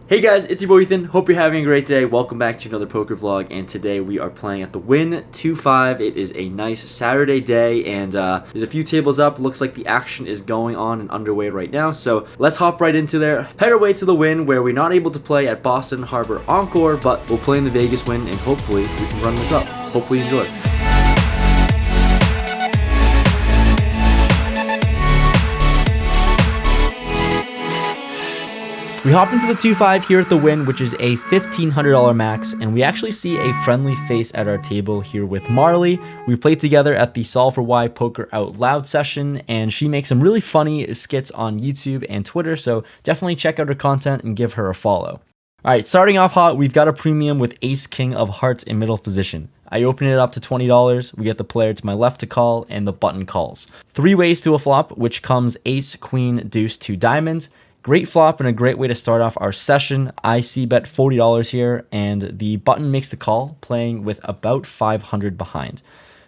Hey guys, it's your boy Ethan. Hope you're having a great day. Welcome back to another poker vlog, and today we are playing at the Wynn 2-5. It is a nice Saturday day, and there's a few tables up. Looks like the action is going on and underway right now, so let's hop right into there. Head our way to the Wynn, where we're not able to play at Boston Harbor Encore, but we'll play in the Vegas Wynn, and hopefully we can run this up. Hopefully you enjoy. We hop into the 2-5 here at the Wynn, which is a $1,500 max, and we actually see a friendly face at our table here with Marley. We played together at the Solve for Why Poker Out Loud session, and she makes some really funny skits on YouTube and Twitter, so definitely check out her content and give her a follow. Alright, starting off hot, we've got a premium with Ace King of Hearts in middle position. I open it up to $20, we get the player to my left to call, and the button calls. 3 ways to a flop, which comes Ace, Queen, Deuce, 2 diamonds. Great flop and a great way to start off our session. I bet $40 here, and the button makes the call, playing with about 500 behind.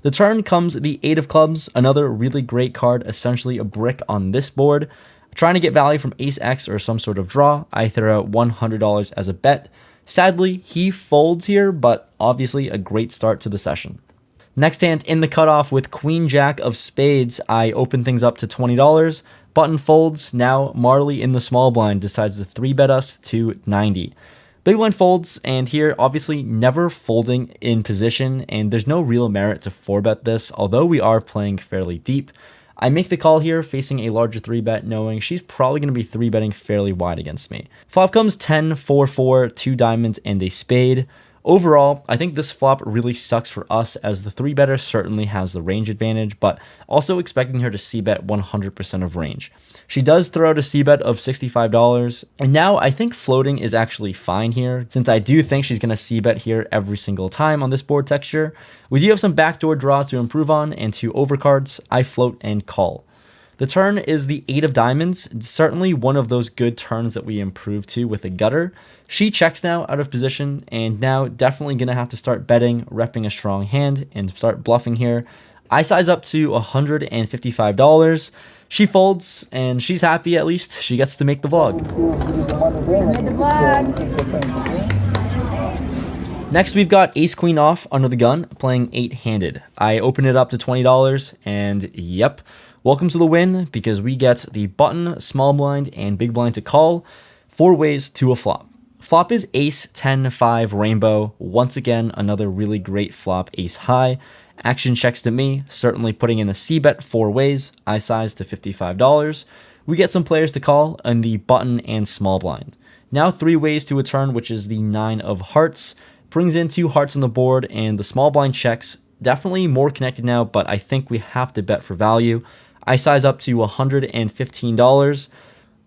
The turn comes the 8 of clubs, another really great card, essentially a brick on this board. Trying to get value from Ace X or some sort of draw, I throw out $100 as a bet. Sadly, he folds here, but obviously a great start to the session. Next hand in the cutoff with Queen Jack of Spades, I open things up to $20. Button folds. Now Marley in the small blind decides to 3-bet us to 90. Big blind folds, and here obviously never folding in position, and there's no real merit to 4-bet this, although we are playing fairly deep. I make the call here, facing a larger 3-bet, knowing she's probably going to be 3-betting fairly wide against me. Flop comes 10, 4, 4, 2 diamonds, and a spade. Overall, I think this flop really sucks for us, as the 3-better certainly has the range advantage, but also expecting her to c-bet 100% of range. She does throw out a c-bet of $65, and now I think floating is actually fine here, since I do think she's going to c-bet here every single time on this board texture. We do have some backdoor draws to improve on, and 2 overcards. I float and call. The turn is the 8 of diamonds. It's certainly one of those good turns that we improve to with a gutter. She checks now out of position, and now definitely going to have to start betting, repping a strong hand, and start bluffing here. I size up to $155. She folds, and she's happy at least. She gets to make the vlog. Next, we've got Ace Queen off under the gun, playing 8-handed. I open it up to $20, and yep. Welcome to the Wynn, because we get the button, small blind, and big blind to call. 4 ways to a flop. Flop is Ace 10-5 rainbow. Once again, another really great flop, Ace high. Action checks to me, certainly putting in a c-bet 4 ways. I size to $55. We get some players to call on the button and small blind. Now 3 ways to a turn, which is the 9 of hearts. Brings in 2 hearts on the board, and the small blind checks. Definitely more connected now, but I think we have to bet for value. I size up to $115.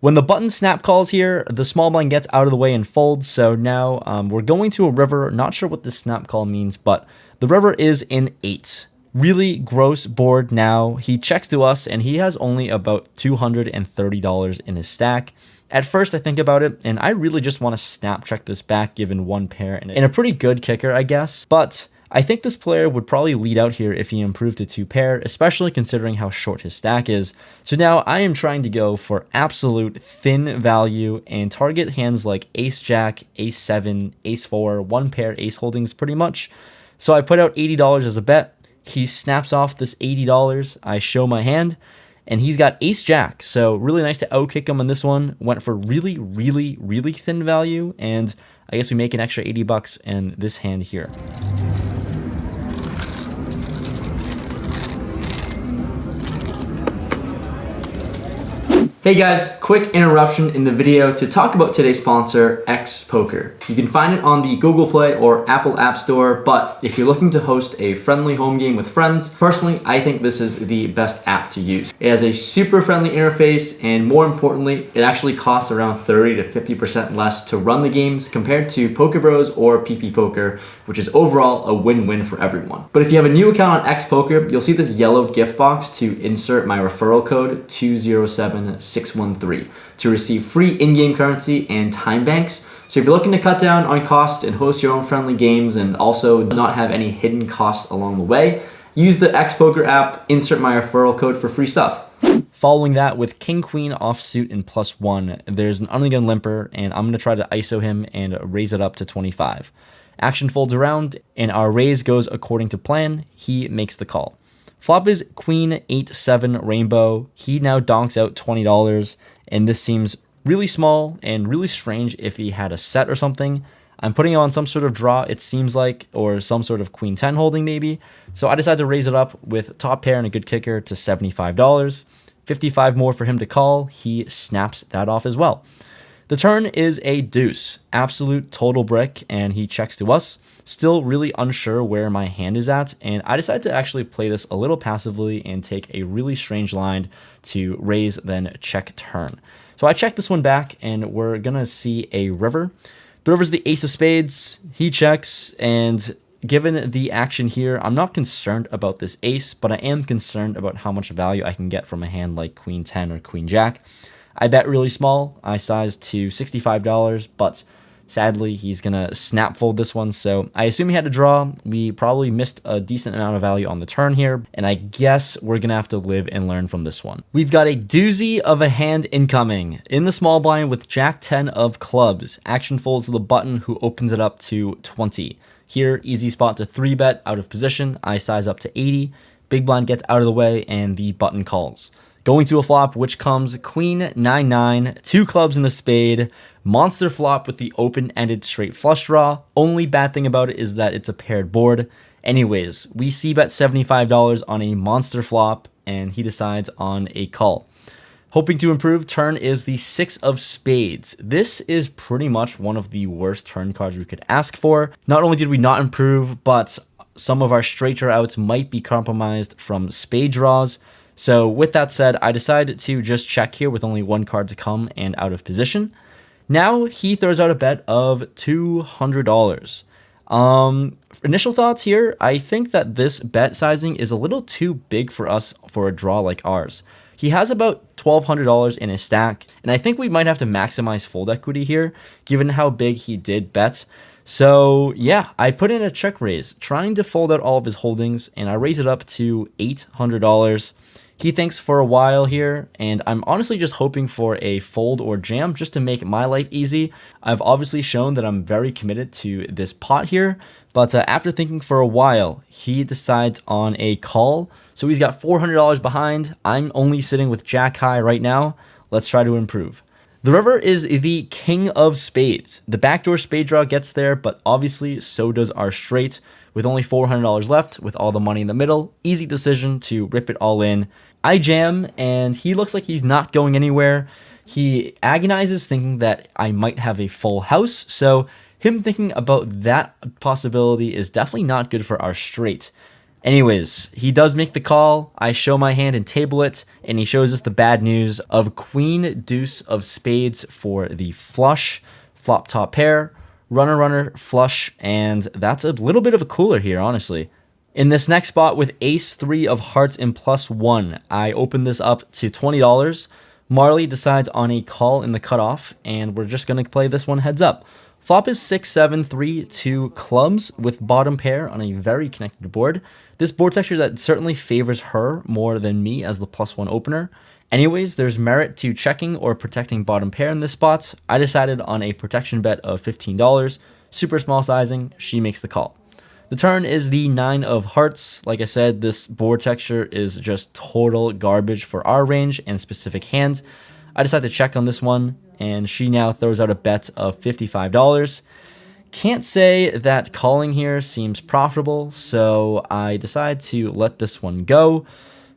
When the button snap calls here, the small blind gets out of the way and folds. So now we're going to a river. Not sure what this snap call means, but the river is in 8. Really gross board now. He checks to us, and he has only about $230 in his stack. At first, I think about it, and I really just want to snap check this back given 1 pair and a pretty good kicker, I guess. But I think this player would probably lead out here if he improved to 2 pair, especially considering how short his stack is. So now I am trying to go for absolute thin value and target hands like Ace Jack, Ace 7, Ace 4, 1 pair ace holdings pretty much. So I put out $80 as a bet. He snaps off this $80. I show my hand, and he's got Ace Jack. So really nice to outkick him on this one. Went for really, really, really thin value, and I guess we make an extra $80 in this hand here. Hey guys, quick interruption in the video to talk about today's sponsor, X Poker. You can find it on the Google Play or Apple App Store, but if you're looking to host a friendly home game with friends, personally, I think this is the best app to use. It has a super friendly interface, and more importantly, it actually costs around 30 to 50% less to run the games compared to Poker Bros or PP Poker, which is overall a win-win for everyone. But if you have a new account on X Poker, you'll see this yellow gift box to insert my referral code 207613 to receive free in-game currency and time banks. So if you're looking to cut down on costs and host your own friendly games and also not have any hidden costs along the way, use the X Poker app, insert my referral code for free stuff. Following that with king queen offsuit and +1, there's an undergun limper, and I'm going to try to ISO him and raise it up to 25. Action folds around, and our raise goes according to plan. He makes the call. Flop is queen 8-7 rainbow. He now donks out $20, and this seems really small and really strange if he had a set or something. I'm putting on some sort of draw, it seems like, or some sort of queen 10 holding maybe. So I decided to raise it up with top pair and a good kicker to $75. 55 more for him to call. He snaps that off as well. The turn is a deuce, absolute total brick, and he checks to us. Still really unsure where my hand is at, and I decided to actually play this a little passively and take a really strange line to raise, then check turn. So I check this one back, and we're going to see a river. The river's the ace of spades. He checks, and given the action here, I'm not concerned about this ace, but I am concerned about how much value I can get from a hand like queen 10 or queen jack. I bet really small. I sized to $65, but sadly, he's going to snap fold this one, so I assume he had to draw. We probably missed a decent amount of value on the turn here, and I guess we're going to have to live and learn from this one. We've got a doozy of a hand incoming. In the small blind with jack 10 of clubs, action folds to the button who opens it up to 20. Here, easy spot to 3-bet out of position. I size up to 80. Big blind gets out of the way, and the button calls. Going to a flop, which comes queen 9-9, 2 clubs in the spade, monster flop with the open-ended straight flush draw. Only bad thing about it is that it's a paired board. Anyways, we c-bet $75 on a monster flop, and he decides on a call. Hoping to improve, turn is the 6 of spades. This is pretty much one of the worst turn cards we could ask for. Not only did we not improve, but some of our straight draw outs might be compromised from spade draws. So with that said, I decided to just check here with only 1 card to come and out of position. Now he throws out a bet of $200. Initial thoughts here, I think that this bet sizing is a little too big for us for a draw like ours. He has about $1,200 in his stack, and I think we might have to maximize fold equity here, given how big he did bet. So yeah, I put in a check raise, trying to fold out all of his holdings, and I raise it up to $800. He thinks for a while here, and I'm honestly just hoping for a fold or jam just to make my life easy. I've obviously shown that I'm very committed to this pot here, but after thinking for a while, he decides on a call. So he's got $400 behind. I'm only sitting with jack high right now. Let's try to improve. The river is the king of spades. The backdoor spade draw gets there, but obviously so does our straight. With only $400 left, with all the money in the middle, easy decision to rip it all in. I jam, and he looks like he's not going anywhere. He agonizes thinking that I might have a full house, so him thinking about that possibility is definitely not good for our straight. Anyways, he does make the call. I show my hand and table it, and he shows us the bad news of queen deuce of spades for the flush, flop top pair, runner runner flush, and that's a little bit of a cooler here, honestly. In this next spot with ace 3 of hearts and +1, I open this up to $20. Marley decides on a call in the cutoff, and we're just going to play this one heads up. Flop is 6-7, 3-2 clubs with bottom pair on a very connected board. This board texture that certainly favors her more than me as the +1 opener. Anyways, there's merit to checking or protecting bottom pair in this spot. I decided on a protection bet of $15. Super small sizing, she makes the call. The turn is the 9 of hearts. Like I said, this board texture is just total garbage for our range and specific hands. I decided to check on this one, and she now throws out a bet of $55. Can't say that calling here seems profitable, so I decide to let this one go.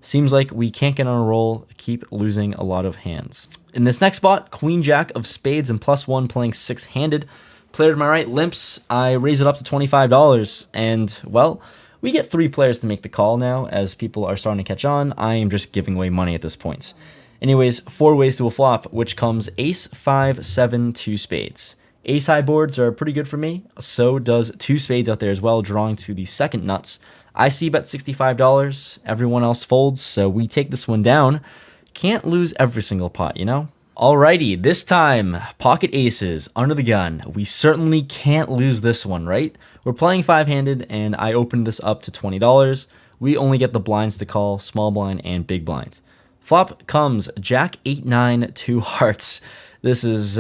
Seems like we can't get on a roll, keep losing a lot of hands. In this next spot, queen jack of spades and +1 playing 6-handed. Player to my right limps. I raise it up to $25, and well, we get 3 players to make the call now as people are starting to catch on. I am just giving away money at this point. Anyways, 4 ways to a flop, which comes ace 5 7 2 spades. Ace high boards are pretty good for me. So does 2 spades out there as well, drawing to the second nuts. I see bet $65. Everyone else folds, so we take this one down. Can't lose every single pot, you know? Alrighty, this time, pocket aces, under the gun. We certainly can't lose this one, right? We're playing 5-handed, and I opened this up to $20. We only get the blinds to call, small blind and big blind. Flop comes Jack 8-9 2 hearts. This is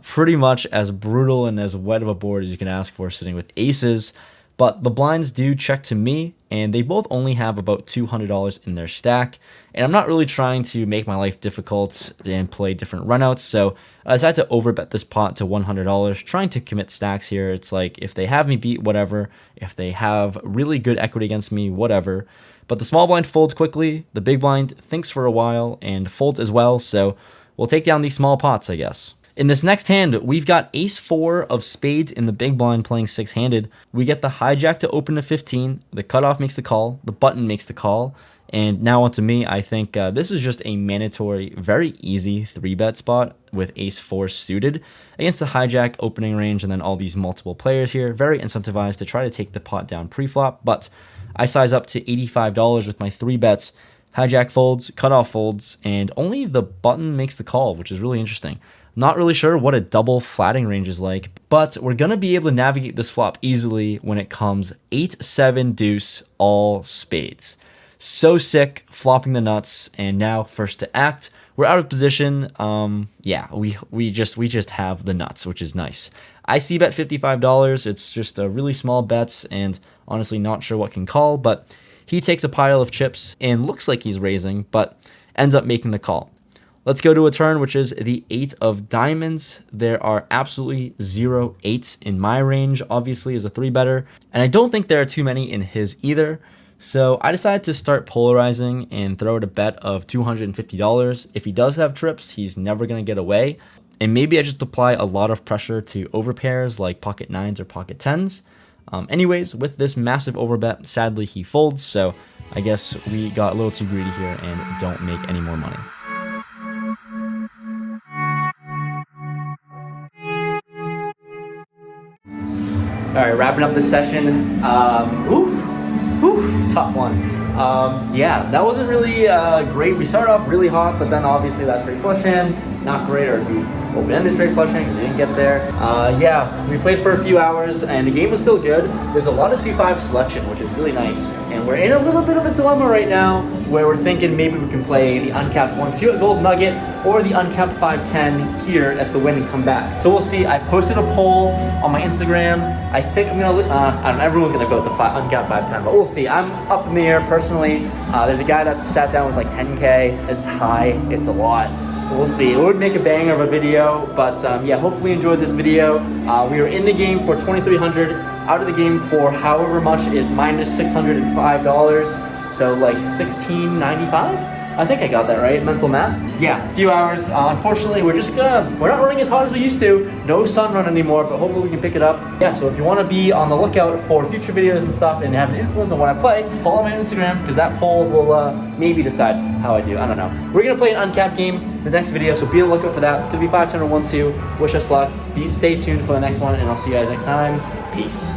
pretty much as brutal and as wet of a board as you can ask for sitting with aces. But the blinds do check to me, and they both only have about $200 in their stack. And I'm not really trying to make my life difficult and play different runouts, so I decided to overbet this pot to $100, trying to commit stacks here. It's like, if they have me beat, whatever. If they have really good equity against me, whatever. But the small blind folds quickly, the big blind thinks for a while and folds as well, so we'll take down these small pots, I guess. In this next hand, we've got ace-4 of spades in the big blind playing six-handed. We get the hijack to open to 15, the cutoff makes the call, the button makes the call, and now onto me. I think this is just a mandatory, very easy 3-bet spot with ace-4 suited against the hijack opening range and then all these multiple players here. Very incentivized to try to take the pot down pre-flop, but I size up to $85 with my 3 bets. Hijack folds, cutoff folds, and only the button makes the call, which is really interesting. Not really sure what a double flatting range is like, but we're going to be able to navigate this flop easily when it comes 8-7 deuce all spades. So sick, flopping the nuts, and now first to act. We're out of position. Yeah, we just have the nuts, which is nice. I see bet $55. It's just a really small bet, and honestly not sure what can call, but he takes a pile of chips and looks like he's raising, but ends up making the call. Let's go to a turn, which is the 8 of diamonds. There are absolutely 0 8s in my range, obviously, as a 3-better. And I don't think there are too many in his either. So I decided to start polarizing and throw out a bet of $250. If he does have trips, he's never going to get away. And maybe I just apply a lot of pressure to overpairs like pocket 9s or pocket 10s. Anyways, with this massive overbet, sadly he folds. So I guess we got a little too greedy here and don't make any more money. All right, wrapping up this session. Tough one. Yeah, that wasn't really great. We started off really hot, but then obviously that straight flush hand, not great. Or the open-ended straight flush hand, we didn't get there. Yeah, we played for a few hours, and the game was still good. There's a lot of 2-5 selection, which is really nice. And we're in a little bit of a dilemma right now, where we're thinking maybe we can play the uncapped 1-2 at Gold Nugget, or the uncapped 5-10 here at the Wynn and come back. So we'll see. I posted a poll on my Instagram. I think I'm gonna, I don't know, everyone's gonna vote the uncapped 5-10, but we'll see. I'm up in the air personally. There's a guy that sat down with like 10K. It's high, it's a lot. We'll see. It would make a banger of a video, but yeah, hopefully you enjoyed this video. We were in the game for $2,300, out of the game for however much is minus $605, so like $1,695. I think I got that right, mental math. Yeah, a few hours. Unfortunately, we're not running as hot as we used to. No sun run anymore, but hopefully we can pick it up. Yeah, so if you want to be on the lookout for future videos and stuff and have an influence on what I play, follow me on Instagram, because that poll will maybe decide how I do. I don't know. We're going to play an uncapped game in the next video, so be on the lookout for that. It's going to be 5-10 or 1-2. Wish us luck. Stay tuned for the next one, and I'll see you guys next time. Peace.